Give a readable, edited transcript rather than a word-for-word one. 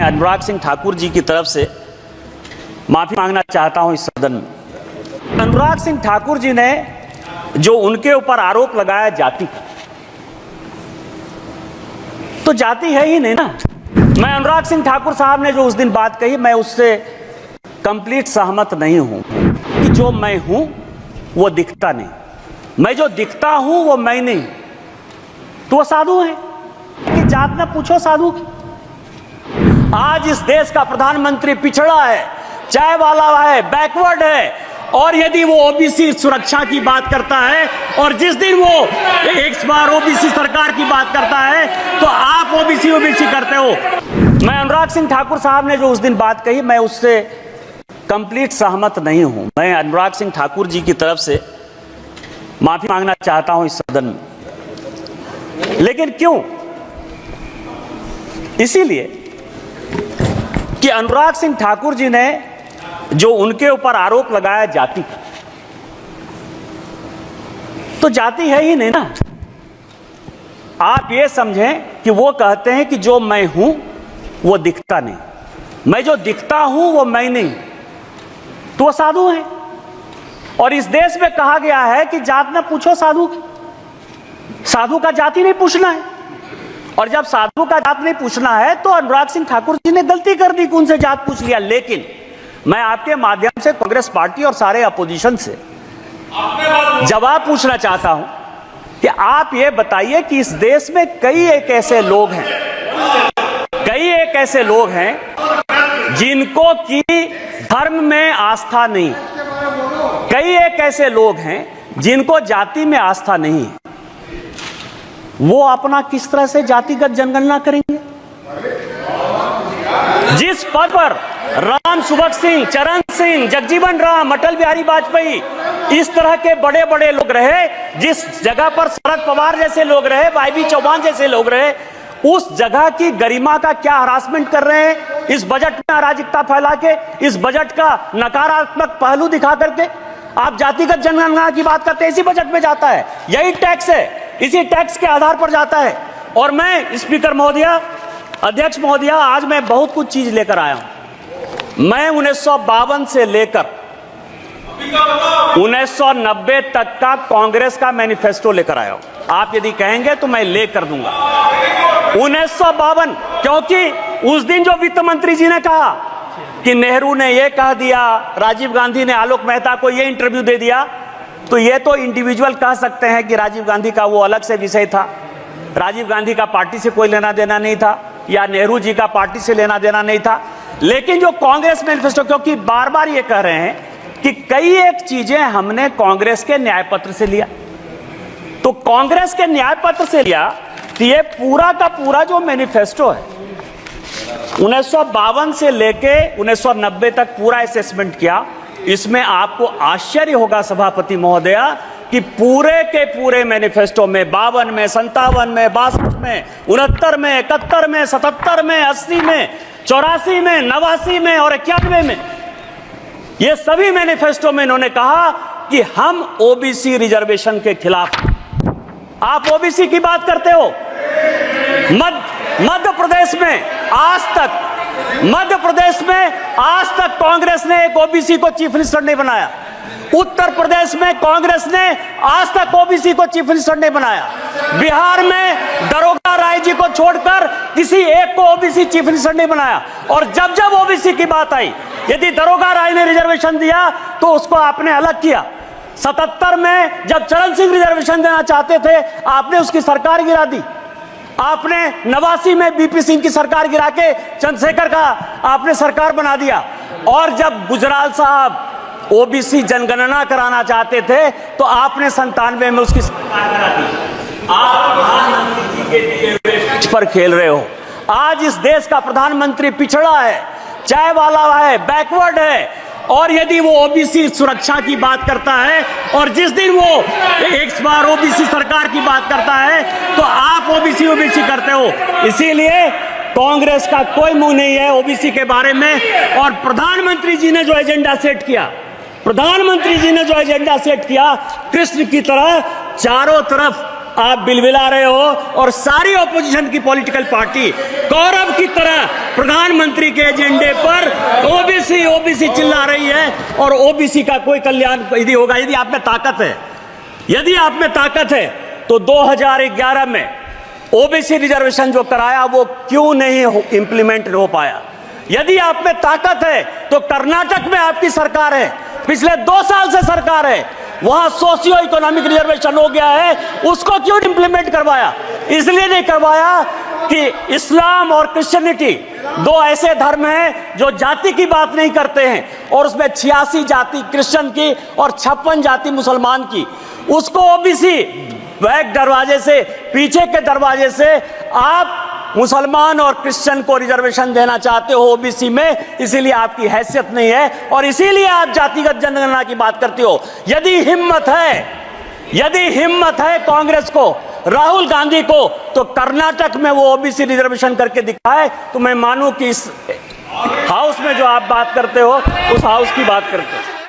अनुराग सिंह ठाकुर जी की तरफ से माफी मांगना चाहता हूं इस सदन में। अनुराग सिंह ठाकुर जी ने जो उनके ऊपर आरोप लगाया जाति का, तो जाति है ही नहीं ना। मैं अनुराग सिंह ठाकुर साहब ने जो उस दिन बात कही, मैं उससे कंप्लीट सहमत नहीं हूं कि जो मैं हूं वो दिखता नहीं, मैं जो दिखता हूं वो मैं नहीं। तो वो साधु है कि जात में पूछो साधु की। आज इस देश का प्रधानमंत्री पिछड़ा है, चाय वाला है, बैकवर्ड है, और यदि वो ओबीसी सुरक्षा की बात करता है और जिस दिन वो एक बार ओबीसी सरकार की बात करता है तो आप ओबीसी करते हो। मैं अनुराग सिंह ठाकुर साहब ने जो उस दिन बात कही, मैं उससे कंप्लीट सहमत नहीं हूं। मैं अनुराग सिंह ठाकुर जी की तरफ से माफी मांगना चाहता हूं इस सदन में। लेकिन क्यों? इसीलिए कि अनुराग सिंह ठाकुर जी ने जो उनके ऊपर आरोप लगाया जाति का, तो जाति है ही नहीं ना। आप ये समझें कि वो कहते हैं कि जो मैं हूं वो दिखता नहीं, मैं जो दिखता हूं वो मैं नहीं। तो वो साधु है, और इस देश में कहा गया है कि जात में पूछो साधु की। साधु का जाति नहीं पूछना है, और जब साधु का जात नहीं पूछना है तो अनुराग सिंह ठाकुर जी ने गलती कर दी कि उनसे जात पूछ लिया। लेकिन मैं आपके माध्यम से कांग्रेस पार्टी और सारे अपोजिशन से जवाब पूछना चाहता हूं कि आप ये बताइए कि इस देश में कई एक ऐसे लोग हैं जिनको की धर्म में आस्था नहीं, कई एक ऐसे लोग हैं जिनको जाति में आस्था नहीं है। वो अपना किस तरह से जातिगत जनगणना करेंगे? जिस पद पर राम सुभग सिंह, चरण सिंह, जगजीवन राम, अटल बिहारी वाजपेयी, इस तरह के बड़े बड़े लोग रहे, जिस जगह पर शरद पवार जैसे लोग रहे, वाईबी चौहान जैसे लोग रहे, उस जगह की गरिमा का क्या हरासमेंट कर रहे हैं इस बजट में अराजकता फैला के, इस बजट का नकारात्मक पहलू दिखा करके। आप जातिगत जनगणना की बात करते हैं, इसी बजट में जाता है, यही टैक्स है, इसी टैक्स के आधार पर जाता है। और मैं स्पीकर महोदया, अध्यक्ष महोदया, आज मैं बहुत कुछ चीज लेकर आया हूं। मैं 1952 से लेकर 1990 तक का कांग्रेस का मैनिफेस्टो लेकर आया हूं। आप यदि कहेंगे तो मैं लेकर दूंगा 1952, क्योंकि उस दिन जो वित्त मंत्री जी ने कहा कि नेहरू ने यह कह दिया, राजीव गांधी ने आलोक मेहता को यह इंटरव्यू दे दिया, तो यह तो इंडिविजुअल कह सकते हैं कि राजीव गांधी का वो अलग से विषय था, राजीव गांधी का पार्टी से कोई लेना देना नहीं था, या नेहरू जी का पार्टी से लेना देना नहीं था। लेकिन जो कांग्रेस मैनिफेस्टो, क्योंकि बार बार ये कह रहे हैं कि कई एक चीजें हमने कांग्रेस के न्याय पत्र से लिया, तो कांग्रेस के न्याय पत्र से लिया, तो ये पूरा का पूरा जो मैनिफेस्टो है 1952 से लेके 1990 तक पूरा असेसमेंट किया। इसमें आपको आश्चर्य होगा सभापति महोदया कि पूरे के पूरे मैनिफेस्टो में 52 में, 57 में, 62 में, 69 में, 71 में, 77 में, 80 में, 84 में, 89 में और 91 में, ये सभी मैनिफेस्टो में इन्होंने कहा कि हम ओबीसी रिजर्वेशन के खिलाफ। आप ओबीसी की बात करते हो, मध्य प्रदेश में आज तक कांग्रेस ने एक ओबीसी को चीफ मिनिस्टर नहीं बनाया। उत्तर प्रदेश में कांग्रेस ने आज तक ओबीसी को चीफ मिनिस्टर नहीं बनाया। बिहार में दरोगा राय जी को छोड़कर किसी एक को ओबीसी चीफ मिनिस्टर नहीं बनाया। और जब जब ओबीसी की बात आई, यदि दरोगा राय ने रिजर्वेशन दिया तो उसको आपने अलग किया। 77 में जब चरण सिंह रिजर्वेशन देना चाहते थे, आपने उसकी सरकार गिरा दी। आपने 89 में बीपी सिंह की सरकार गिरा के चंद्रशेखर का आपने सरकार बना दिया। और जब गुजराल साहब ओबीसी जनगणना कराना चाहते थे तो आपने 97 में उसकी सरकार करा दी। आप प्रधानमंत्री जी के पर खेल रहे हो। आज इस देश का प्रधानमंत्री पिछड़ा है, चाय वाला है, बैकवर्ड है, और यदि वो ओबीसी सुरक्षा की बात करता है और जिस दिन वो एक बार ओबीसी सरकार की बात करता है तो आप ओबीसी करते हो। इसीलिए कांग्रेस का कोई मुंह नहीं है ओबीसी के बारे में। और प्रधानमंत्री जी ने जो एजेंडा सेट किया, कृष्ण की तरह चारों तरफ आप बिलबिला रहे हो और सारी ऑपोजिशन की पॉलिटिकल पार्टी कौरव की तरह प्रधानमंत्री के एजेंडे पर ओबीसी ओबीसी चिल्ला रही है और ओबीसी का कोई कल्याण यदि होगा, यदि आप में ताकत है, यदि आप में ताकत है तो 2011 में ओबीसी रिजर्वेशन जो कराया वो क्यों नहीं इंप्लीमेंट हो पाया? यदि आप में ताकत है तो कर्नाटक में आपकी सरकार है, पिछले 2 साल से सरकार है, वहां सोशियो इकोनॉमिक रिजर्वेशन हो गया है, उसको क्यों इंप्लीमेंट करवाया? इसलिए नहीं करवाया कि इस्लाम और क्रिश्चियनिटी 2 ऐसे धर्म हैं जो जाति की बात नहीं करते हैं और उसमें 86 जाति क्रिश्चियन की और 56 जाति मुसलमान की, उसको ओबीसी बैक दरवाजे से, पीछे के दरवाजे से आप मुसलमान और क्रिश्चियन को रिजर्वेशन देना चाहते हो ओबीसी में, इसीलिए आपकी हैसियत नहीं है और इसीलिए आप जातिगत जनगणना की बात करते हो। यदि हिम्मत है कांग्रेस को, राहुल गांधी को, तो कर्नाटक में वो ओबीसी रिजर्वेशन करके दिखाए तो मैं मानूं कि इस हाउस में जो आप बात करते हो उस हाउस की बात करते हो।